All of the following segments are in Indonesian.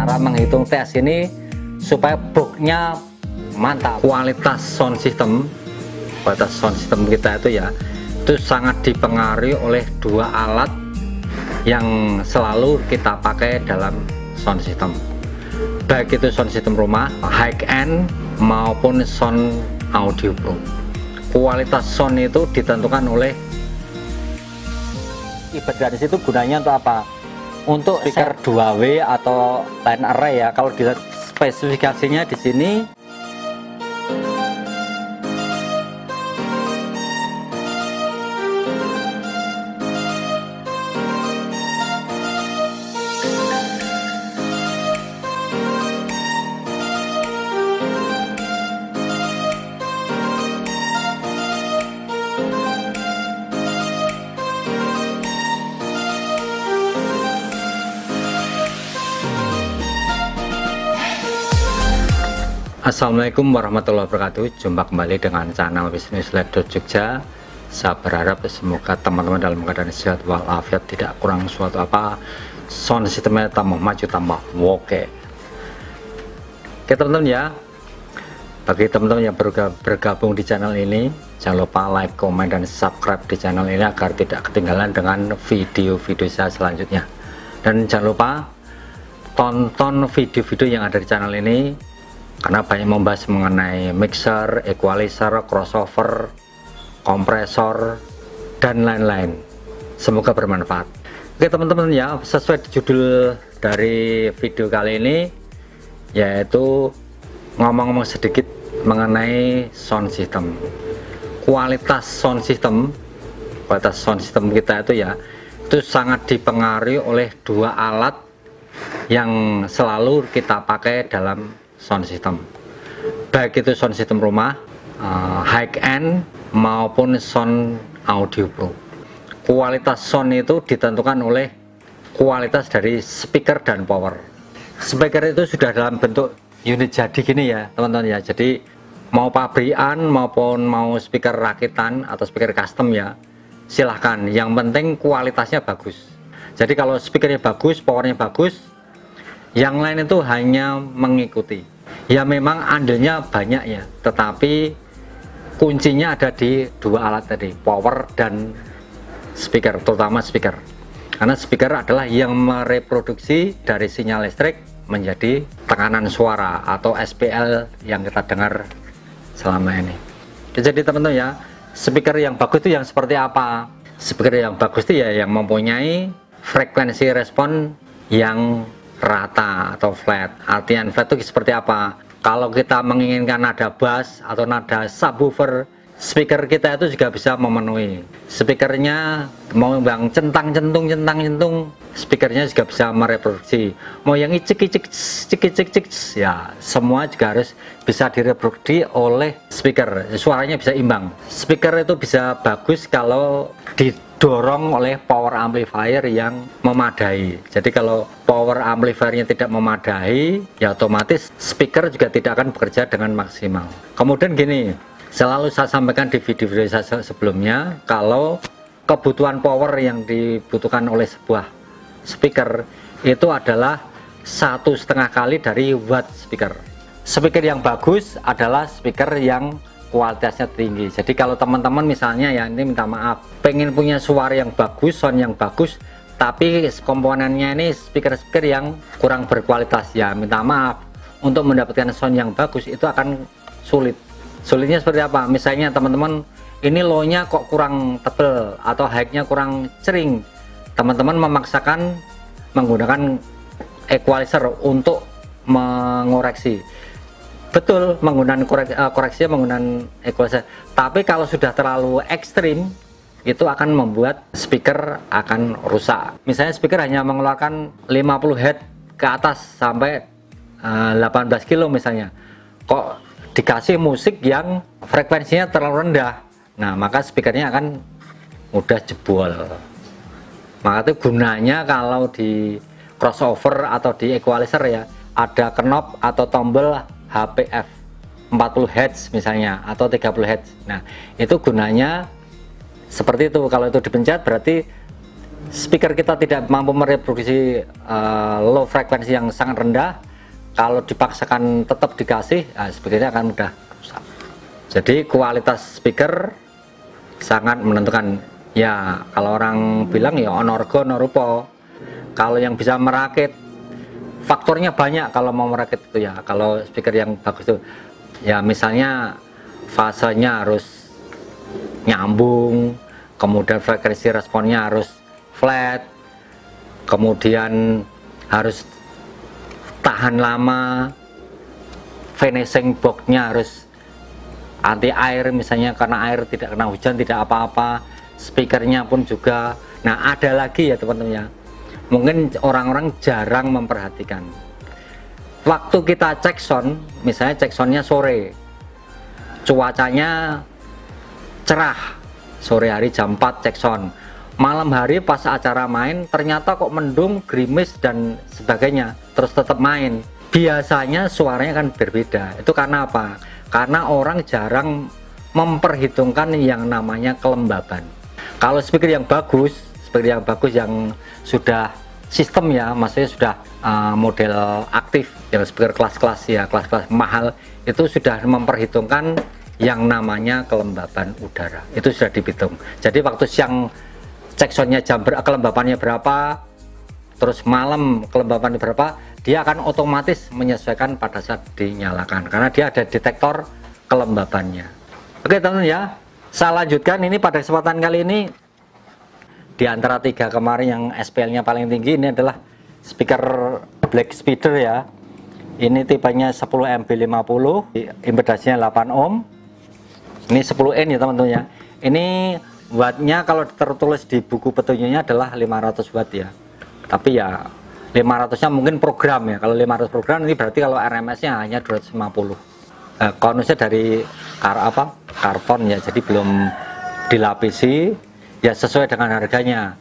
cara menghitung TS ini supaya boxnya mantap. Kualitas sound system kita itu ya, itu sangat dipengaruhi oleh dua alat yang selalu kita pakai dalam sound system, baik itu sound system rumah, high end maupun sound audio pro. Kualitas sound itu ditentukan oleh ibadah itu gunanya untuk apa? Untuk speaker 2W atau line array ya. Kalau dilihat spesifikasinya di sini, Assalamualaikum warahmatullahi wabarakatuh. Jumpa kembali dengan channel Bisnis Jogja. Saya berharap semoga teman-teman dalam keadaan sehat walafiat, tidak kurang suatu apa, sound sistemnya tambah maju tambah oke. Oke teman-teman ya, bagi teman-teman yang bergabung di channel ini, jangan lupa like, komen, dan subscribe di channel ini agar tidak ketinggalan dengan video-video saya selanjutnya. Dan jangan lupa tonton video-video yang ada di channel ini, karena banyak membahas mengenai mixer, equalizer, crossover, kompresor, dan lain-lain. Semoga bermanfaat. Oke teman-teman ya, sesuai judul dari video kali ini, yaitu ngomong-ngomong sedikit mengenai sound system. Kualitas sound system kita itu ya, itu sangat dipengaruhi oleh dua alat yang selalu kita pakai dalam sound system, baik itu sound system rumah, high end maupun sound audio pro. Kualitas sound itu ditentukan oleh kualitas dari speaker dan power. Speaker itu sudah dalam bentuk unit jadi gini ya teman-teman ya, jadi mau pabrikan maupun mau speaker rakitan atau speaker custom ya silahkan, yang penting kualitasnya bagus. Jadi kalau speakernya bagus, powernya bagus, yang lain itu hanya mengikuti. Ya memang andilnya banyak ya, tetapi kuncinya ada di dua alat tadi, power dan speaker, terutama speaker. Karena speaker adalah yang mereproduksi dari sinyal listrik menjadi tekanan suara atau SPL yang kita dengar selama ini. Jadi teman-teman ya, speaker yang bagus itu yang seperti apa? Speaker yang bagus itu ya yang mempunyai frekuensi respon yang rata atau flat. Artian flat itu seperti apa? Kalau kita menginginkan nada bass atau nada subwoofer, speaker kita itu juga bisa memenuhi. Speakernya mau yang centang-centung, speakernya juga bisa mereproduksi. Mau yang icik-icik, ya semua juga harus bisa direproduksi oleh speaker. Suaranya bisa imbang. Speaker itu bisa bagus kalau didorong oleh power amplifier yang memadai. Jadi kalau power amplifiernya tidak memadai, ya otomatis speaker juga tidak akan bekerja dengan maksimal. Kemudian gini, selalu saya sampaikan di video-video saya sebelumnya, kalau kebutuhan power yang dibutuhkan oleh sebuah speaker itu adalah 1,5 kali dari watt speaker. Speaker yang bagus adalah speaker yang kualitasnya tinggi. Jadi kalau teman-teman misalnya ya, ini minta maaf, pengen punya suara yang bagus, sound yang bagus, tapi komponennya ini speaker-speaker yang kurang berkualitas, ya minta maaf, untuk mendapatkan sound yang bagus itu akan sulit. Sulitnya seperti apa? Misalnya teman-teman ini low-nya kok kurang tebel atau high-nya kurang cering, teman-teman memaksakan menggunakan equalizer untuk mengoreksi. Betul, menggunakan koreksi menggunakan equalizer. Tapi kalau sudah terlalu ekstrim, itu akan membuat speaker akan rusak. Misalnya speaker hanya mengeluarkan 50 Hz ke atas sampai 18 kilo misalnya, kok dikasih musik yang frekuensinya terlalu rendah, nah maka speakernya akan mudah jebol. Maka itu gunanya kalau di crossover atau di equalizer ya, ada knob atau tombol HPF 40 Hz misalnya atau 30 Hz. Nah itu gunanya seperti itu. Kalau itu dipencet berarti speaker kita tidak mampu mereproduksi low frekuensi yang sangat rendah, kalau dipaksakan tetap dikasih, speakernya akan mudah rusak. Jadi kualitas speaker sangat menentukan. Ya kalau orang bilang ya onorgo norupo, kalau yang bisa merakit faktornya banyak. Kalau mau merakit itu ya, kalau speaker yang bagus itu ya misalnya fasenya harus nyambung, kemudian frekuensi responnya harus flat, kemudian harus tahan lama, finishing boxnya harus anti air misalnya, karena air tidak kena hujan tidak apa-apa. Speakernya pun juga. Nah ada lagi ya teman-teman ya, mungkin orang-orang jarang memperhatikan, waktu kita cek sound, misalnya cek soundnya sore, cuacanya cerah, sore hari jam 4 cek sound, malam hari pas acara main ternyata kok mendung, gerimis dan sebagainya, terus tetap main, biasanya suaranya kan berbeda. Itu karena apa? Karena orang jarang memperhitungkan yang namanya kelembaban. Kalau speaker yang bagus yang sudah sistem ya, maksudnya sudah model aktif, yang speaker kelas-kelas ya, kelas-kelas mahal, itu sudah memperhitungkan yang namanya kelembaban udara, itu sudah dihitung. Jadi waktu siang cek soundnya kelembapannya berapa, terus malam kelembapannya berapa, dia akan otomatis menyesuaikan pada saat dinyalakan, karena dia ada detektor kelembabannya. Oke teman-teman ya, saya lanjutkan. Ini pada kesempatan kali ini, di antara 3 kemarin yang SPL-nya paling tinggi, ini adalah speaker Black Spider ya. Ini tipenya 10 MB50, impedasinya 8 ohm. Ini 10N ya teman-teman ya. Ini wattnya kalau tertulis di buku petunjuknya adalah 500 watt ya. Tapi ya 500-nya mungkin program ya. Kalau 500 program ini berarti kalau RMS-nya hanya 250. Konusnya dari karton ya, jadi belum dilapisi ya, sesuai dengan harganya.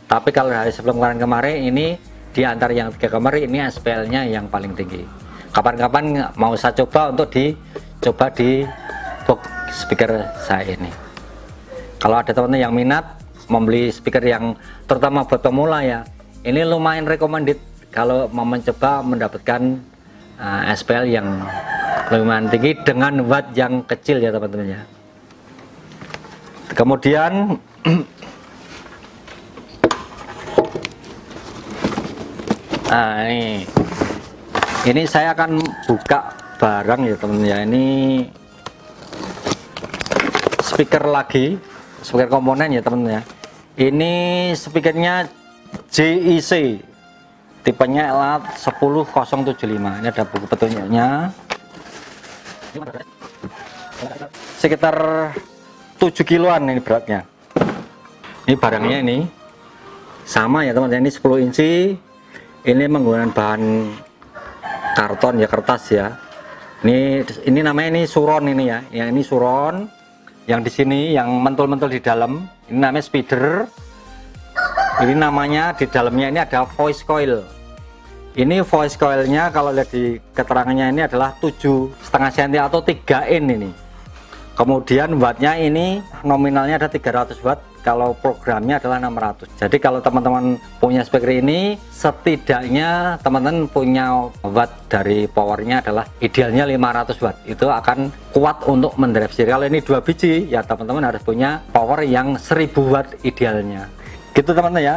Tapi kalau hari sebelum kemarin ini, di antara yang 3 kemarin ini SPL-nya yang paling tinggi. Kapan-kapan mau saya coba untuk dicoba di box speaker saya ini. Kalau ada teman-teman yang minat membeli speaker yang terutama buat pemula ya, ini lumayan recommended kalau mau mencoba mendapatkan SPL yang lumayan tinggi dengan watt yang kecil ya teman-teman ya. Kemudian ini saya akan buka barang ya teman-teman ya. Ini speaker lagi, speaker komponen ya teman-teman ya. Ini speakernya JIC, tipenya LA10075. Ini ada buku petunjuknya. Sekitar 7 kiloan ini beratnya. Ini barangnya ini sama ya teman-teman, ini 10 inci. Ini menggunakan bahan karton ya, kertas ya. Ini namanya ini suron ini ya. Yang ini suron, yang di sini yang mentul-mentul di dalam ini namanya speeder. Ini namanya di dalamnya ini ada voice coil. Ini voice coilnya kalau lihat di keterangannya ini adalah 7,5 cm atau 3 in ini. Kemudian wattnya ini nominalnya ada 300 watt, kalau programnya adalah 600. Jadi kalau teman-teman punya speaker ini, setidaknya teman-teman punya watt dari powernya adalah idealnya 500 watt. Itu akan kuat untuk mendrive. Kalau ini 2 biji ya teman-teman harus punya power yang 1000 watt idealnya. Gitu teman-teman ya.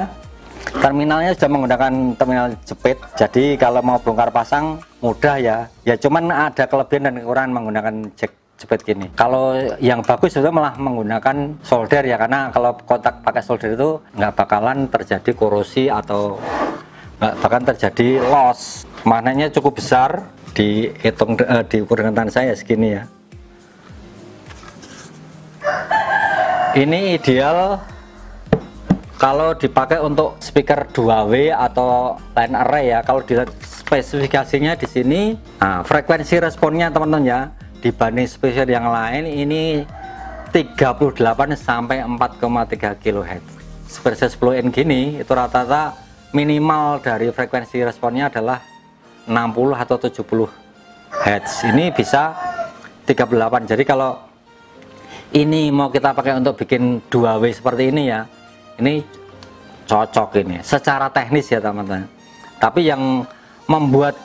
Terminalnya sudah menggunakan terminal jepit, jadi kalau mau bongkar pasang mudah ya. Ya cuman ada kelebihan dan kekurangan menggunakan jack jepit gini. Kalau yang bagus itu malah menggunakan solder ya, karena kalau kontak pakai solder itu nggak bakalan terjadi korosi atau nggak bakalan terjadi loss. Maknanya cukup besar, dihitung diukur dengan tangan saya segini ya. Ini ideal kalau dipakai untuk speaker 2W atau line array ya. Kalau dilihat spesifikasinya di sini, nah, frekuensi responnya teman-teman ya, dibanding speaker yang lain ini 38 sampai 4,3 kHz. Seperti 10N gini itu rata-rata minimal dari frekuensi responnya adalah 60 atau 70 Hz. Ini bisa 38. Jadi kalau ini mau kita pakai untuk bikin 2W seperti ini ya, ini cocok ini secara teknis ya teman-teman. Tapi yang membuat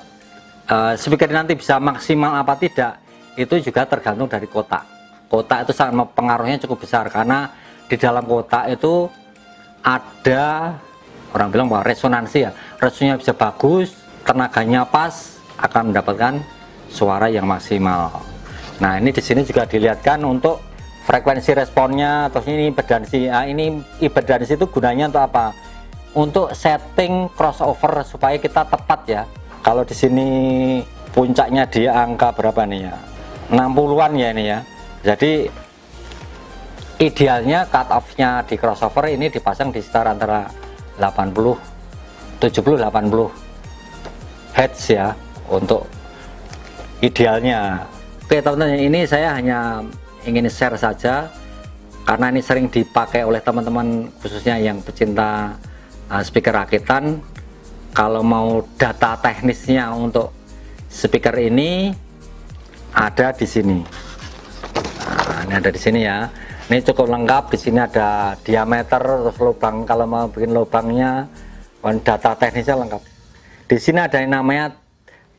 speaker nanti bisa maksimal apa tidak itu juga tergantung dari kotak. Kotak itu sangat pengaruhnya cukup besar, karena di dalam kotak itu ada, orang bilang bahwa resonansi ya, resonansinya bisa bagus, tenaganya pas, akan mendapatkan suara yang maksimal. Nah ini di sini juga dilihatkan untuk frekuensi responnya, terus ini impedansi. Nah, ini impedansi itu gunanya untuk apa? Untuk setting crossover supaya kita tepat ya. Kalau di sini puncaknya di angka berapa nih ya? 60-an ya ini ya. Jadi idealnya cut off-nya di crossover ini dipasang di sekitar antara 70-80 Hz ya, untuk idealnya. Oke teman-teman, ini saya hanya ingin share saja karena ini sering dipakai oleh teman-teman khususnya yang pecinta speaker rakitan. Kalau mau data teknisnya untuk speaker ini ada di sini. Nah, ini ada di sini ya. Ini cukup lengkap. Di sini ada diameter, terus lubang kalau mau bikin lubangnya, data teknisnya lengkap. Di sini ada yang namanya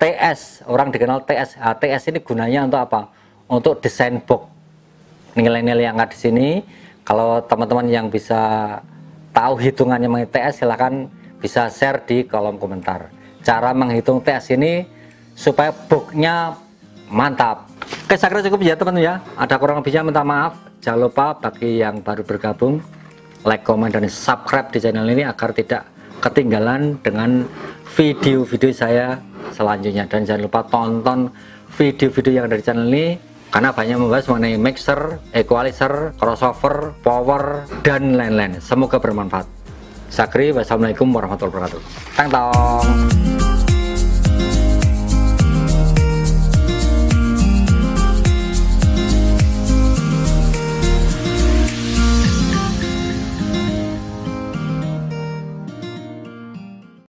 TS, orang dikenal TS. Nah, TS ini gunanya untuk apa? Untuk desain box. Nilai-nilai yang ada di sini. Kalau teman-teman yang bisa tahu hitungannya mengenai TS, silahkan bisa share di kolom komentar. Cara menghitung TS ini supaya boxnya mantap. Oke, saya kira cukup ya teman-teman ya. Ada kurang lebihnya minta maaf. Jangan lupa bagi yang baru bergabung, like, komen, dan subscribe di channel ini agar tidak ketinggalan dengan video-video saya selanjutnya. Dan jangan lupa tonton video-video yang ada di channel ini, karena banyak membahas mengenai mixer, equalizer, crossover, power, dan lain-lain. Semoga bermanfaat. Sakri, wassalamualaikum warahmatullahi wabarakatuh. Tang tong.